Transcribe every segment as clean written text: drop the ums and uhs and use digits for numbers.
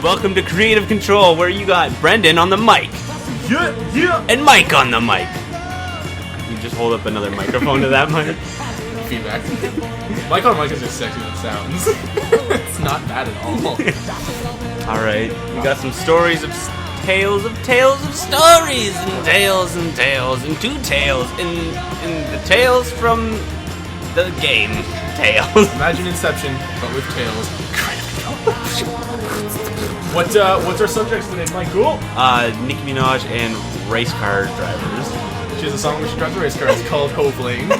Welcome to Creative Control, where you got Brendan on the mic. Yeah. And Mike on the mic. You just hold up another microphone to that mic. Feedback. Mike on mic is just sexy as it sounds. It's not bad at all. Alright, we got some stories of tales of stories, and tales and two tales in the tales from the game Tales. Imagine Inception, but with tails. What's our subjects today, Michael? Nicki Minaj and race car drivers. She has a song where she drives a race car. It's called Hoveling.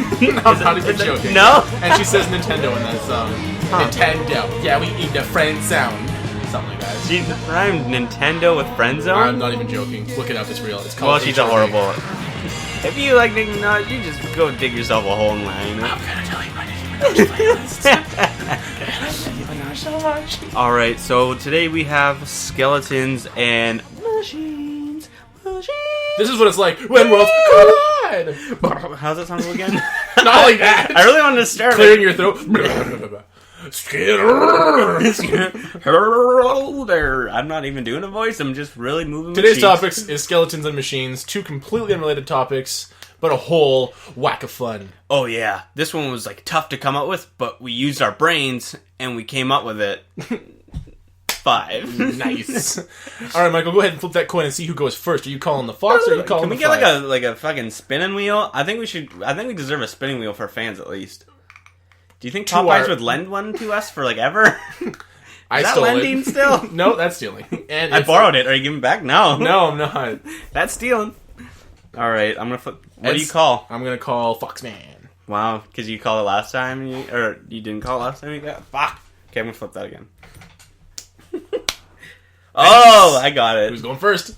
I'm not even joking. No? And she says Nintendo in that song. Huh. Nintendo. Yeah, we eat the friend sound. Something like that. She rhymed Nintendo with friend zone? I'm not even joking. Look it up. It's real. It's called. Well, she's a horrible. If you like Nicki Minaj, you just go dig yourself a hole in line. I'm gonna tell you my Nicki Minaj playlist. Nicki Minaj so much. Alright, so today we have skeletons and machines. This is what it's like when worlds collide. How's that sound again? Not like that. I really wanted to start clearing your throat. Hello there. I'm not even doing a voice. I'm just really moving my Today's cheeks. topics is skeletons and machines. Two completely unrelated topics, but a whole whack of fun. Oh yeah, this one was like tough to come up with, but we used our brains and we came up with it. 5. Nice. All right, Michael, go ahead and flip that coin and see who goes first. Are you calling the fox or are you calling the Can we get five? like a fucking spinning wheel? I think we deserve a spinning wheel for fans at least. Do you think Popeyes would lend one to us for like ever? I Is that stole lending it. still? No, that's stealing. And I borrowed it. Are you giving it back? No. No, I'm not. That's stealing. All right, I'm gonna flip. What do you call? I'm gonna call Foxman. Wow, because you called it last time, or you didn't call it last time. You got fuck. Okay, I'm gonna flip that again. Oh, I got it. Who's going first?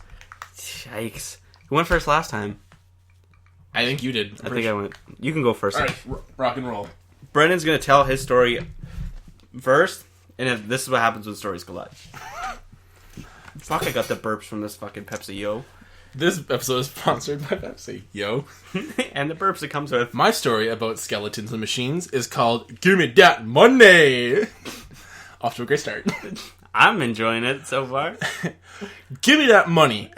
Yikes! Who went first last time? I think you did. I think I went. You can go first. All right, rock and roll. Brendan's gonna tell his story first, and if this is what happens when stories collide. Fuck! I got the burps from this fucking Pepsi, yo. This episode is sponsored by Pepsi, yo. And the burps it comes with. My story about skeletons and machines is called "Give Me That Money." Off to a great start. I'm enjoying it so far. Give Me That Money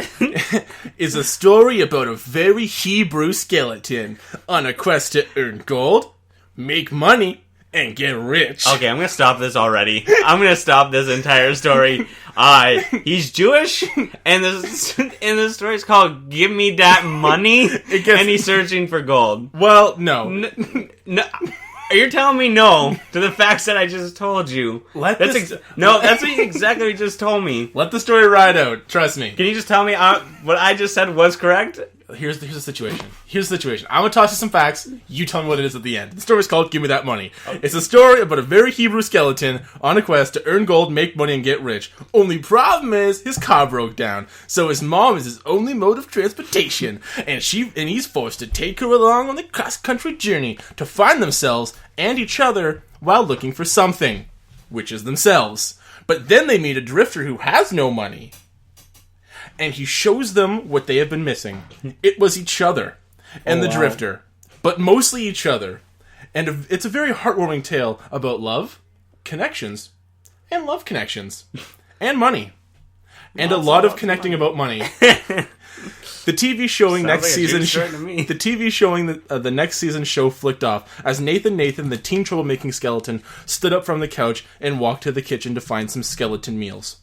is a story about a very Hebrew skeleton on a quest to earn gold, make money, and get rich. Okay, I'm gonna stop this already. I'm gonna stop this entire story. He's Jewish, and the story's called "Give Me That Money," and he's searching for gold. Well, no. No. You're telling me no to the facts that I just told you. That's exactly what you just told me. Let the story ride out. Trust me. Can you just tell me what I just said was correct? Here's the situation. I'm gonna toss you some facts. You tell me what it is at the end. The story's called "Give Me That Money." It's a story about a very Hebrew skeleton on a quest to earn gold, make money, and get rich. Only problem is his car broke down, so his mom is his only mode of transportation, and he's forced to take her along on the cross-country journey to find themselves and each other while looking for something, which is themselves. But then they meet a drifter who has no money. And he shows them what they have been missing. It was each other and the drifter, but mostly each other. And it's a very heartwarming tale about love, connections, and love connections, and money, and a lot of connecting about money. The TV showing next season. The TV showing the next season show flicked off as Nathan, the teen troublemaking skeleton, stood up from the couch and walked to the kitchen to find some skeleton meals.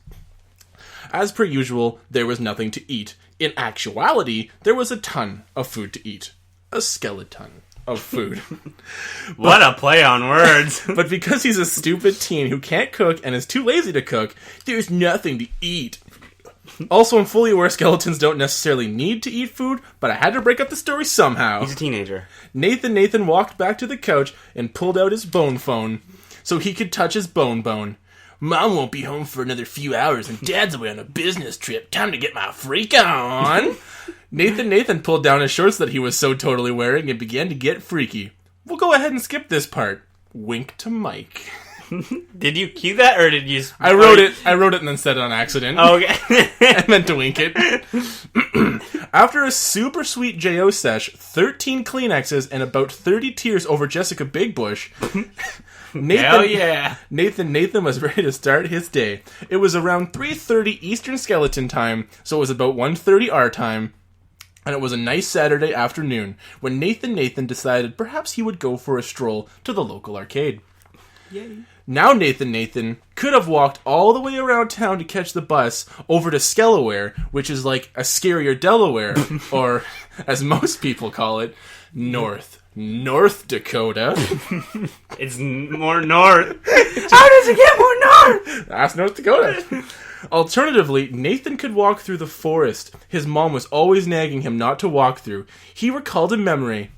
As per usual, there was nothing to eat. In actuality, there was a ton of food to eat. A skeleton of food. What a play on words. But because he's a stupid teen who can't cook and is too lazy to cook, there's nothing to eat. Also, I'm fully aware skeletons don't necessarily need to eat food, but I had to break up the story somehow. He's a teenager. Nathan walked back to the couch and pulled out his bone phone so he could touch his bone. Mom won't be home for another few hours and Dad's away on a business trip. Time to get my freak on. Nathan pulled down his shorts that he was so totally wearing and began to get freaky. We'll go ahead and skip this part. Wink to Mike. Did you cue that or did you... I wrote it and then said it on accident. Oh, okay. I meant to wink it. After a super sweet J.O. sesh, 13 Kleenexes, and about 30 tears over Jessica Big Bush... Hell yeah. Nathan was ready to start his day. It was around 3:30 Eastern Skeleton time, so it was about 1:30 our time. And it was a nice Saturday afternoon when Nathan decided perhaps he would go for a stroll to the local arcade. Yay. Now Nathan could have walked all the way around town to catch the bus over to Skelaware, which is like a scarier Delaware, or as most people call it, North Dakota. It's more north. How does it get more north? That's North Dakota. Alternatively, Nathan could walk through the forest his mom was always nagging him not to walk through. He recalled in memory,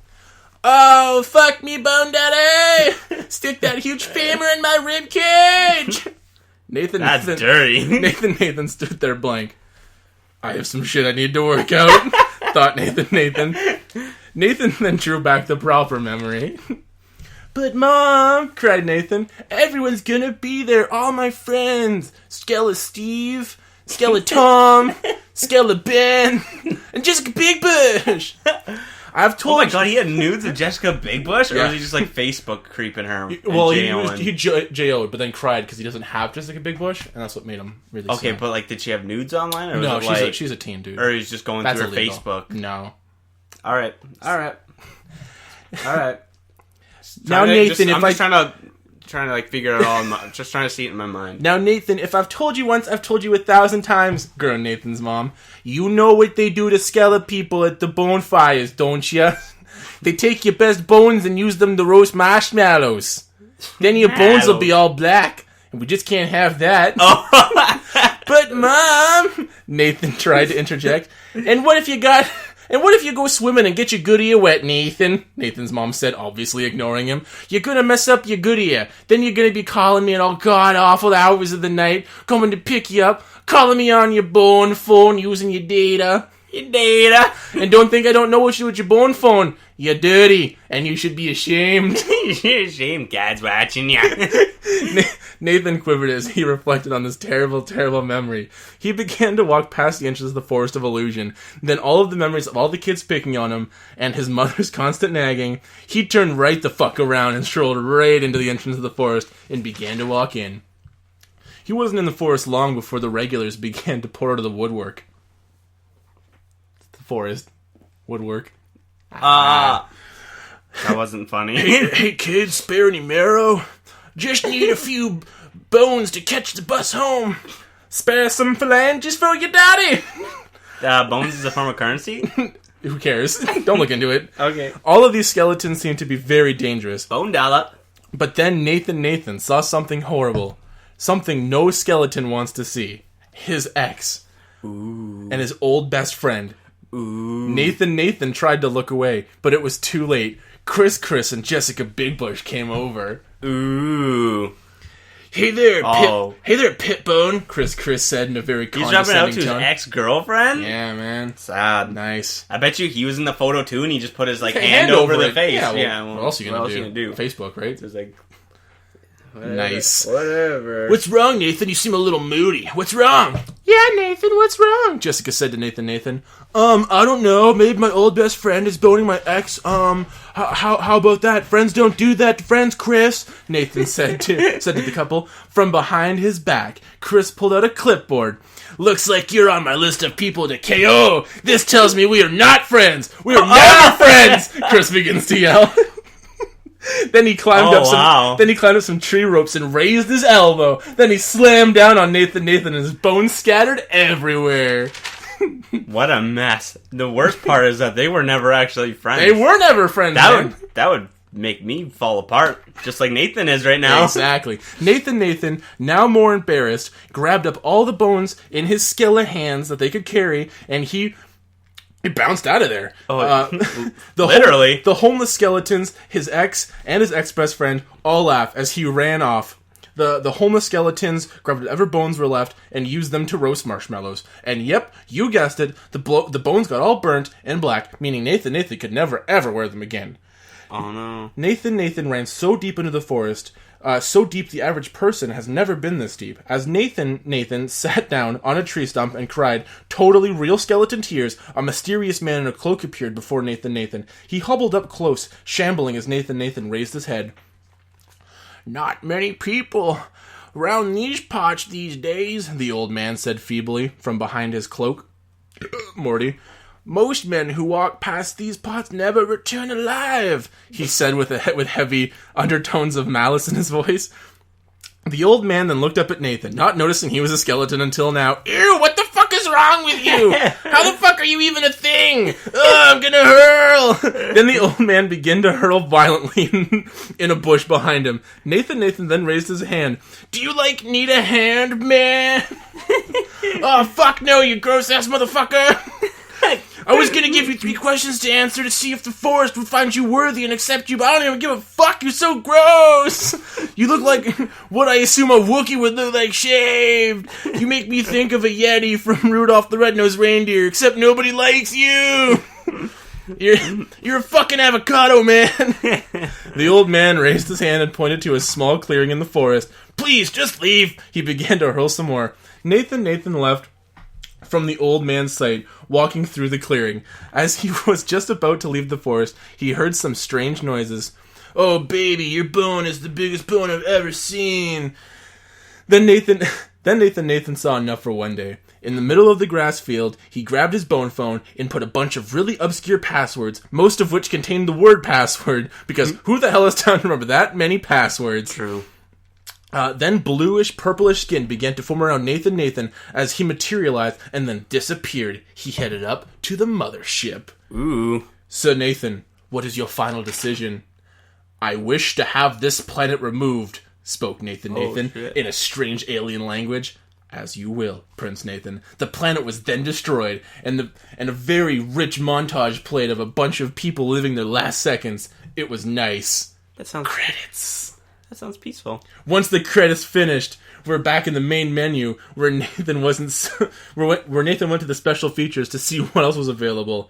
"Oh, fuck me, Bone Daddy! Stick that huge femur in my rib cage!" That's dirty. Nathan stood there blank. "I have some shit I need to work out," thought Nathan. Nathan then drew back the proper memory. "But Mom," cried Nathan, "everyone's gonna be there, all my friends. Skella Steve, Skella Tom, Skella Ben, and Jessica Big Bush. I've told Oh my god, he had nudes of Jessica Big Bush? Or Yeah. was he just like Facebook creeping her? Well, and he J.O.'d, but then cried because he doesn't have Jessica Big Bush, and that's what made him really Okay, sad. but like, did she have nudes online? Or No, was it she's a teen dude. Or he's just going That's through her illegal. Facebook. No. Alright. Now, Nathan, I'm just trying to like figure it all. Just trying to see it in my mind. Now, Nathan, if I've told you once, I've told you 1,000 times, groaned Nathan's mom. You know what they do to Skella people at the bonfires, don't you? They take your best bones and use them to roast marshmallows. Then your bones will be all black, and we just can't have that. Oh. But Mom, Nathan tried to interject. And what if you go swimming and get your goodie wet, Nathan? Nathan's mom said, obviously ignoring him. You're gonna mess up your goodie. Then you're gonna be calling me at all god-awful hours of the night, coming to pick you up, calling me on your bone phone, using your data. And don't think I don't know what you do with your bone phone. You're dirty, and you should be ashamed. You're ashamed, God's watching ya. Nathan quivered as he reflected on this terrible, terrible memory. He began to walk past the entrance of the Forest of Illusion. Then all of the memories of all the kids picking on him and his mother's constant nagging, he turned right the fuck around and strolled right into the entrance of the forest and began to walk in. He wasn't in the forest long before the regulars began to pour out of the woodwork. The forest. Woodwork. That wasn't funny. Hey kids, spare any marrow? Just need a few bones to catch the bus home. Spare some phalanges for your daddy. Bones is a form of currency? Who cares? Don't look into it. Okay. All of these skeletons seem to be very dangerous. Bone dollar. But then Nathan saw something horrible. Something no skeleton wants to see. His ex. Ooh. And his old best friend. Ooh. Nathan tried to look away, but it was too late. Chris and Jessica Big Bush came over. Ooh. Hey there, Oh. Hey there, Pitbone, Chris said in a very He's jumping out condescending to his tone. ex-girlfriend? Yeah, man. Sad. Nice. I bet you he was in the photo too and he just put his like Hey, hand over the it. face. Yeah, well, what else are you gonna do? do? Facebook, right? Just like... Nice. Whatever. What's wrong, Nathan? You seem a little moody. What's wrong? Yeah, Nathan, what's wrong? Jessica said to Nathan. I don't know. Maybe my old best friend is boning my ex. How about that? Friends don't do that to friends, Chris. Nathan said to the couple. From behind his back, Chris pulled out a clipboard. Looks like you're on my list of people to KO. This tells me we are not friends. We are never friends. Chris begins to yell. Then he climbed up some tree ropes and raised his elbow. Then he slammed down on Nathan and his bones scattered everywhere. What a mess. The worst part is that they were never actually friends. They were never friends, man. That would make me fall apart, just like Nathan is right now. Exactly. Nathan, now more embarrassed, grabbed up all the bones in his skella hands that they could carry, and he bounced out of there. Literally. The homeless skeletons, his ex, and his ex-best friend all laugh as he ran off. The homeless skeletons grabbed whatever bones were left and used them to roast marshmallows. And yep, you guessed it, the bones got all burnt and black, meaning Nathan could never ever wear them again. Oh no. Nathan ran so deep into the forest, so deep the average person has never been this deep. As Nathan sat down on a tree stump and cried totally real skeleton tears, a mysterious man in a cloak appeared before Nathan. He hobbled up close, shambling as Nathan raised his head. Not many people around these parts these days, the old man said feebly from behind his cloak. Morty. Most men who walk past these parts never return alive, he said with heavy undertones of malice in his voice. The old man then looked up at Nathan, not noticing he was a skeleton until now. Ew, what the fuck is wrong with you? How the fuck are you even a thing? I'm gonna hurl! Then the old man began to hurl violently in a bush behind him. Nathan then raised his hand. Do you, need a hand, man? Oh, fuck no, you gross-ass motherfucker! I was gonna give you 3 questions to answer to see if the forest would find you worthy and accept you, but I don't even give a fuck, you're so gross! You look like what I assume a Wookiee would look like shaved! You make me think of a Yeti from Rudolph the Red-Nosed Reindeer, except nobody likes you! You're a fucking avocado, man! The old man raised his hand and pointed to a small clearing in the forest. Please, just leave! He began to hurl some more. Nathan left from the old man's sight, walking through the clearing. As he was just about to leave the forest, he heard some strange noises. Oh, baby, your bone is the biggest bone I've ever seen. Then Nathan saw enough for one day. In the middle of the grass field, he grabbed his bone phone and put a bunch of really obscure passwords, most of which contained the word password, because who the hell has time to remember that many passwords? True. Then bluish-purplish skin began to form around Nathan as he materialized and then disappeared. He headed up to the mothership. Ooh. So Nathan, what is your final decision? I wish to have this planet removed, spoke Nathan in a strange alien language. As you will, Prince Nathan. The planet was then destroyed, and a very rich montage played of a bunch of people living their last seconds. It was nice. That sounds Credits. That sounds peaceful. Once the credits finished, we're back in the main menu where Nathan went to the special features to see what else was available.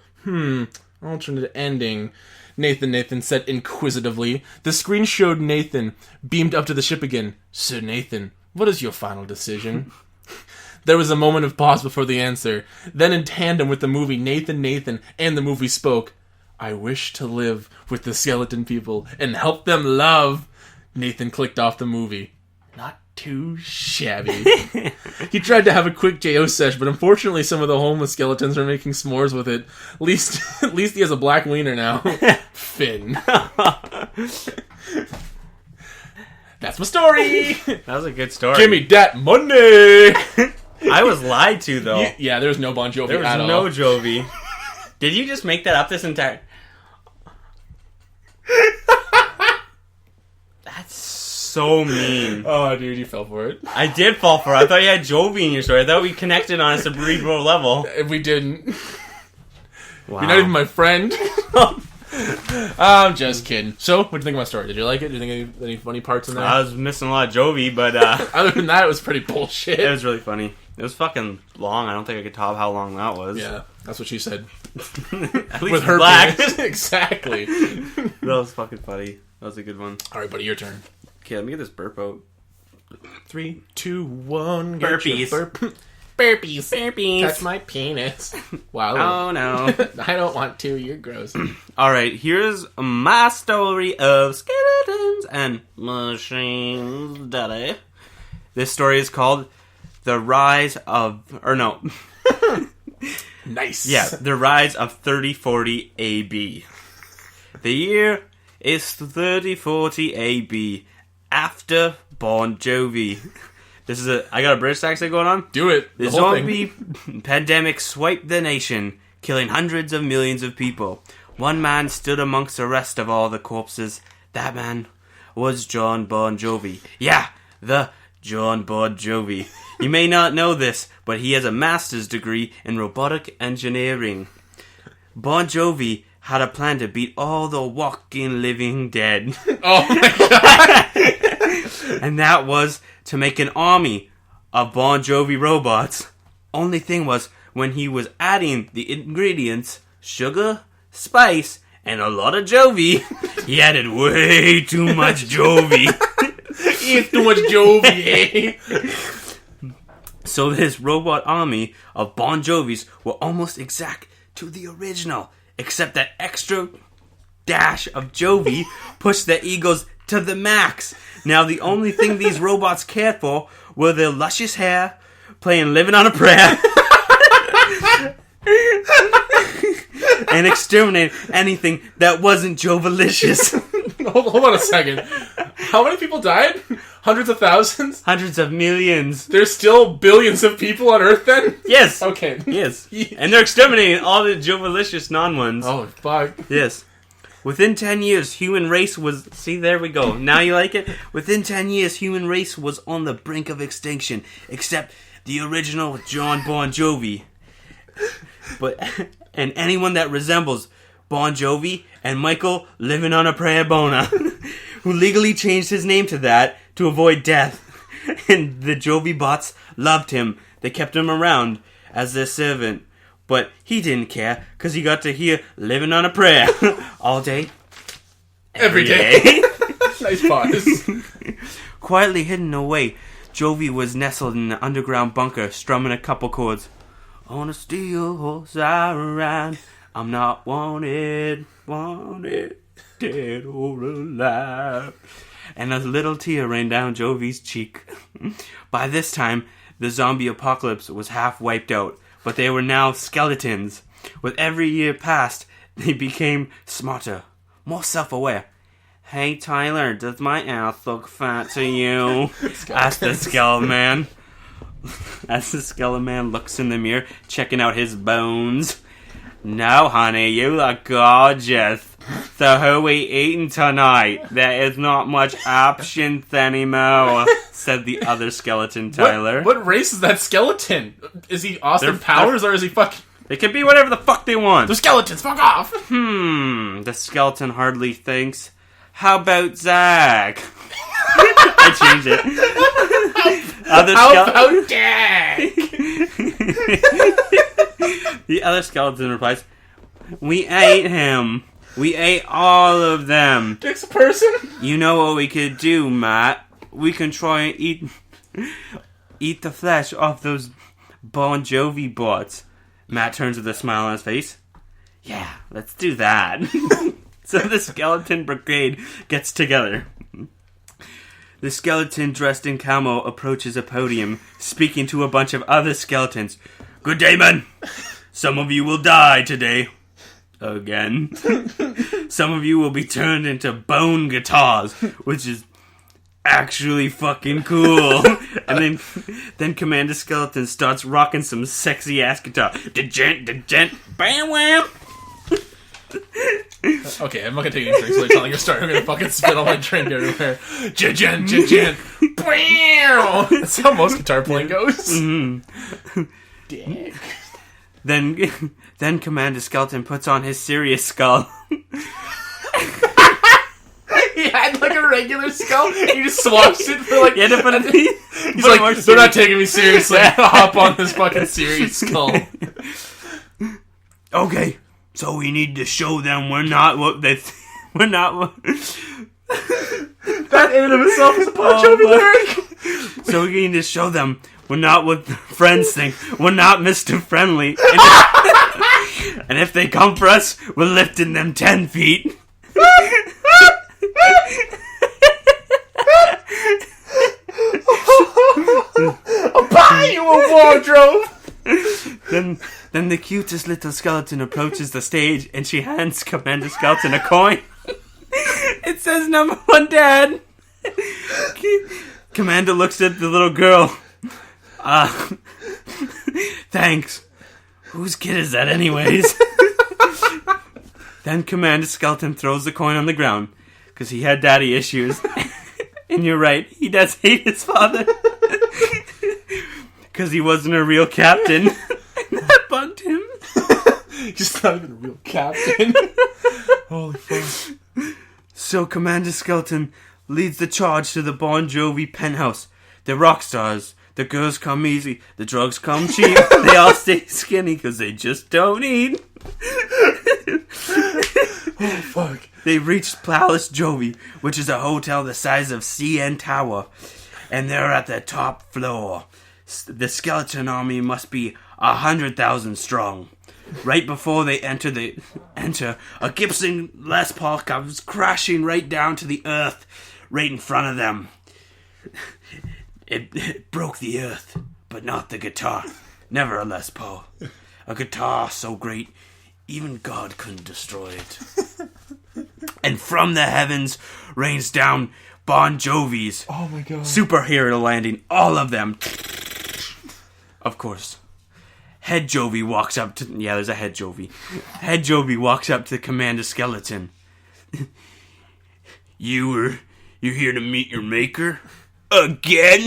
Alternate ending. Nathan said inquisitively. The screen showed Nathan beamed up to the ship again. So Nathan, what is your final decision? There was a moment of pause before the answer. Then in tandem with the movie, Nathan and the movie spoke. I wish to live with the skeleton people and help them love. Nathan clicked off the movie. Not too shabby. He tried to have a quick JO sesh, but unfortunately some of the homeless skeletons are making s'mores with it. At least he has a black wiener now. Finn. That's my story! That was a good story. Give me that money! I was lied to, though. Yeah, there was no Bon Jovi There was at all. no Jovi. Did you just make that up this entire... That's so mean. Oh, dude, you fell for it. I did fall for it. I thought you had Jovi in your story. I thought we connected on a cerebral level. We didn't. Wow. You're not even my friend. I'm just kidding. So, what do you think of my story? Did you like it? Did you think any funny parts in there? I was missing a lot of Jovi, but other than that, it was pretty bullshit. it was really funny. It was fucking long. I don't think I could top how long that was. Yeah, that's what she said. At least With her black. penis. Exactly. That was fucking funny. That was a good one. All right, buddy, your turn. Okay, let me get this burp out. 3, 2, 1. Burpees. Burpees. Burpees. Touch my penis. Wow. Oh no. I don't want to. You're gross. Alright, here's my story of skeletons and machines, daddy. This story is called The Rise of... Or no. Nice. Yeah, The Rise of 3040 AB. The year is 3040 AB. After Bon Jovi. This is I got a British accent going on? Do it. The whole zombie pandemic swiped the nation, killing hundreds of millions of people. One man stood amongst the rest of all the corpses. That man was John Bon Jovi. Yeah, the John Bon Jovi. You may not know this, but he has a master's degree in robotic engineering. Bon Jovi had a plan to beat all the walking living dead. Oh my god. And that was to make an army of Bon Jovi robots. Only thing was, when he was adding the ingredients, sugar, spice, and a lot of Jovi, he added way too much Jovi. It's too much Jovi, eh? So this robot army of Bon Jovis were almost exact to the original, except that extra dash of Jovi pushed their egos to the max. Now, the only thing these robots cared for were their luscious hair, playing Living on a Prayer, and exterminating anything that wasn't Joe-valicious. Hold on a second. How many people died? Hundreds of thousands? Hundreds of millions. There's still billions of people on Earth then? Yes. Okay. Yes. And they're exterminating all the Joe-valicious non-ones. Oh, fuck. Yes. Within 10 years, human race was... See, there we go. Now you like it? Within 10 years, human race was on the brink of extinction, except the original John Bon Jovi. And anyone that resembles Bon Jovi and Michael Living on a Prayer Bona, who legally changed his name to that to avoid death. And the Jovi bots loved him. They kept him around as their servant. But he didn't care, because he got to hear Living on a Prayer all day. Every day. Nice pause. Quietly hidden away, Jovi was nestled in an underground bunker, strumming a couple chords. On a steel horse I ride, I'm not wanted, dead or alive. And a little tear ran down Jovi's cheek. By this time, the zombie apocalypse was half wiped out, but they were now skeletons. With every year passed, they became smarter, more self-aware. Hey Tyler, does my ass look fat to you? Asked the skeleton man. As the skeleton man looks in the mirror, checking out his bones. No, honey, you look gorgeous. So who we eating tonight? There is not much options anymore, said the other skeleton, Tyler. What race is that skeleton? Is he Austin Powers or is he fucking... They can be whatever the fuck they want. They're skeletons, fuck off! The skeleton hardly thinks. How about Zach? I changed it. How about Dak? The other skeleton replies, we ate him. We ate all of them. Dick's a person? You know what we could do, Matt? We can try and eat the flesh off those Bon Jovi bots. Matt turns with a smile on his face. Yeah, let's do that. So the skeleton brigade gets together. The skeleton dressed in camo approaches a podium, speaking to a bunch of other skeletons. Good day, men. Some of you will die today. Again. Some of you will be turned into bone guitars, which is actually fucking cool. And then Commander Skeleton starts rocking some sexy ass guitar. Da-gent, bam wham. Okay, I'm not gonna take any drinks while you're telling your story. I'm gonna fucking spit all my drink everywhere. Jen. That's how most guitar playing goes. Mm-hmm. Dick. Then Commander Skeleton puts on his serious skull. He had like a regular skull. He just swaps it for like. Yeah, he's like, they're not taking me seriously. I'll hop on this fucking serious skull. Okay, so we need to show them we're not what they. We're not what. That in and of itself is a Bon Jovi lyric. So we need to show them we're not what the friends think. We're not Mr. Friendly. And if they come for us, we're lifting them 10 feet. I'll buy you a wardrobe. Then the cutest little skeleton approaches the stage and she hands Commander Skeleton a coin. It says number 1 dad. Commander looks at the little girl. Thanks. Whose kid is that anyways? Then Commander Skeleton throws the coin on the ground because he had daddy issues. And you're right, he does hate his father. Because he wasn't a real captain. And that bugged him. He's not even a real captain. Holy fuck. So Commander Skeleton leads the charge to the Bon Jovi penthouse. They're rock stars. The girls come easy. The drugs come cheap. They all stay skinny because they just don't eat. Oh, fuck. They reached Palace Jovi, which is a hotel the size of CN Tower. And they're at the top floor. The skeleton army must be 100,000 strong. Right before they enter, a Gibson Les Paul comes crashing right down to the earth. right in front of them. It broke the earth, but not the guitar. Never a Les Paul. A guitar so great, even God couldn't destroy it. And from the heavens rains down Bon Jovi's Oh my god. superhero landing. All of them. Of course. Head Jovi walks up to... Yeah, there's a Head Jovi. Head Jovi walks up to Commander Skeleton. You're here to meet your maker? Again?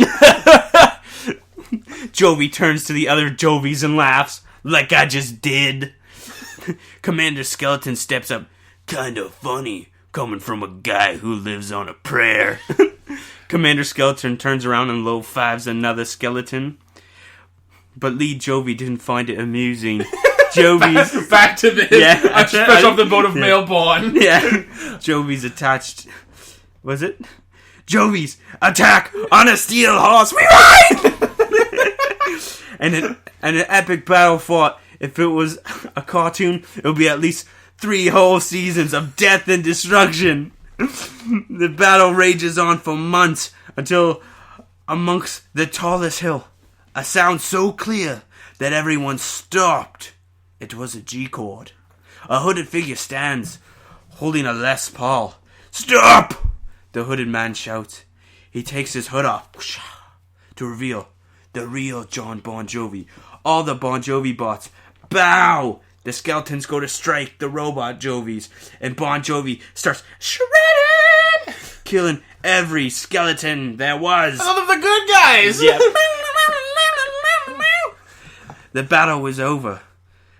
Jovi turns to the other Jovies and laughs, like I just did. Commander Skeleton steps up. Kinda funny, coming from a guy who lives on a prayer. Commander Skeleton turns around and low fives another skeleton. But Lee Jovi didn't find it amusing. Jovi's... Back to this. Yeah. I'm fresh off the boat of male Bon. Yeah. Jovi's attached... Was it? Jovi's attack on a steel horse. We ride! and an epic battle fought. If it was a cartoon, it would be at least 3 whole seasons of death and destruction. The battle rages on for months until amongst the tallest hill, a sound so clear that everyone stopped. It was a G chord. A hooded figure stands, holding a Les Paul. Stop! The hooded man shouts. He takes his hood off to reveal the real John Bon Jovi. All the Bon Jovi bots bow. The skeletons go to strike the robot Jovies, and Bon Jovi starts shredding, killing every skeleton there was. Some of the good guys. Yep. The battle was over.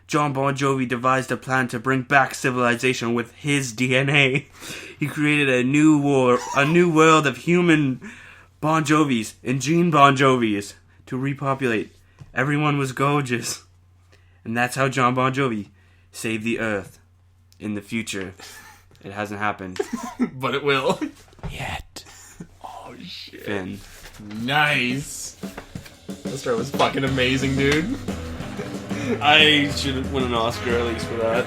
John Bon Jovi devised a plan to bring back civilization with his DNA. He created a new world of human Bon Jovis and Gene Bon Jovis to repopulate. Everyone was gorgeous. And that's how John Bon Jovi saved the Earth. In the future. It hasn't happened. But it will. Yet. Oh, shit. Finn. Nice. That story was fucking amazing, dude. I should win an Oscar at least for that.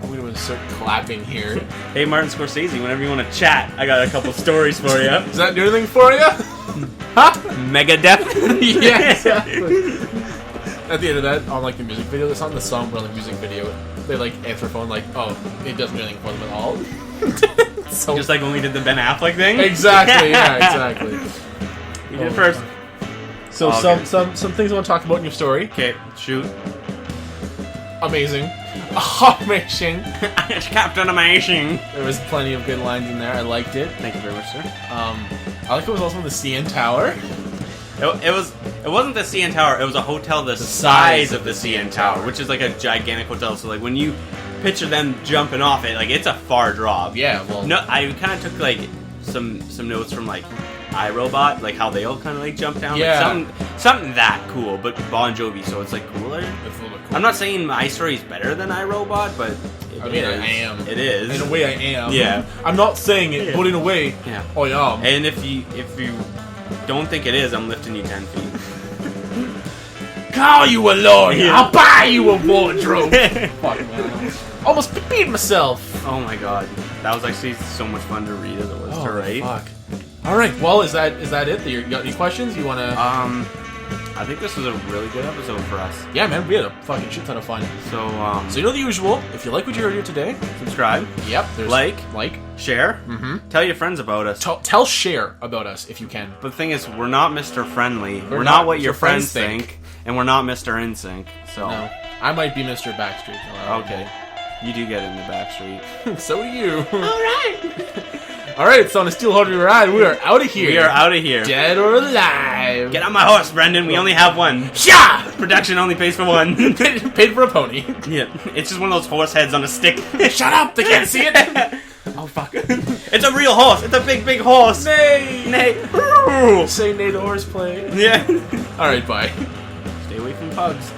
I'm gonna start clapping here. Hey, Martin Scorsese, whenever you want to chat, I got a couple stories for you. Does that do anything for you? Huh? Megadeth? Yeah, exactly. At the end of that, on like the music video, it's not the song, but on the music video, they like answer phone like, oh, it doesn't do anything for them at all. So Just like when we did the Ben Affleck thing? exactly, yeah, exactly. You did it first. So Oh, okay. some things I want to talk about in your story. Okay, shoot. Amazing. Amazing. Captain Amazing. There was plenty of good lines in there. I liked it. Thank you very much, sir. I like it was also the CN Tower. It wasn't the CN Tower, it was a hotel the size of the CN Tower, which is like a gigantic hotel, so like when you picture them jumping off it, like it's a far drop. Yeah, well, No, I kind of took like some notes from like iRobot, like how they all kind of like jump down. Yeah. Like, something that cool, but Bon Jovi, so it's like cooler. it's a little bit cool. I'm not saying my story is better than iRobot, but I mean, I am. It is. In a way, I am. Yeah. I'm not saying it, Yeah. but in a way, Yeah. I am. And if you don't think it is, I'm lifting you 10 feet. Call you a lawyer. Yeah. I'll buy you a wardrobe. Fuck, man. Almost peed myself. Oh my god, that was actually so much fun to read as it was to write. Fuck. All right. Well, is that it? You got any questions? You wanna? I think this was a really good episode for us. Yeah, man. We had a fucking shit ton of fun. So So you know the usual. If you like what you heard here today, subscribe, yep. There's Like. share, Mhm. tell your friends about us. Tell share about us if you can. But the thing is, we're not Mr. Friendly. We're We're not not what your your friends friends think, and we're not Mr. InSync. So No, I might be Mr. Backstreet. okay, you do get in the back street. So do you. All right. All right. It's on a Steel Hardware ride. We are out of here. We are out of here. Dead or alive. Get on my horse, Brendan. We only have one. Sha! Production only pays for one. Paid for a pony. Yeah, it's just one of those horse heads on a stick. Shut up! They can't see it. Oh fuck! It's a real horse. It's a big horse. Nay. Nay. Say nay to horseplay. Yeah. All right. Bye. Stay away from pugs.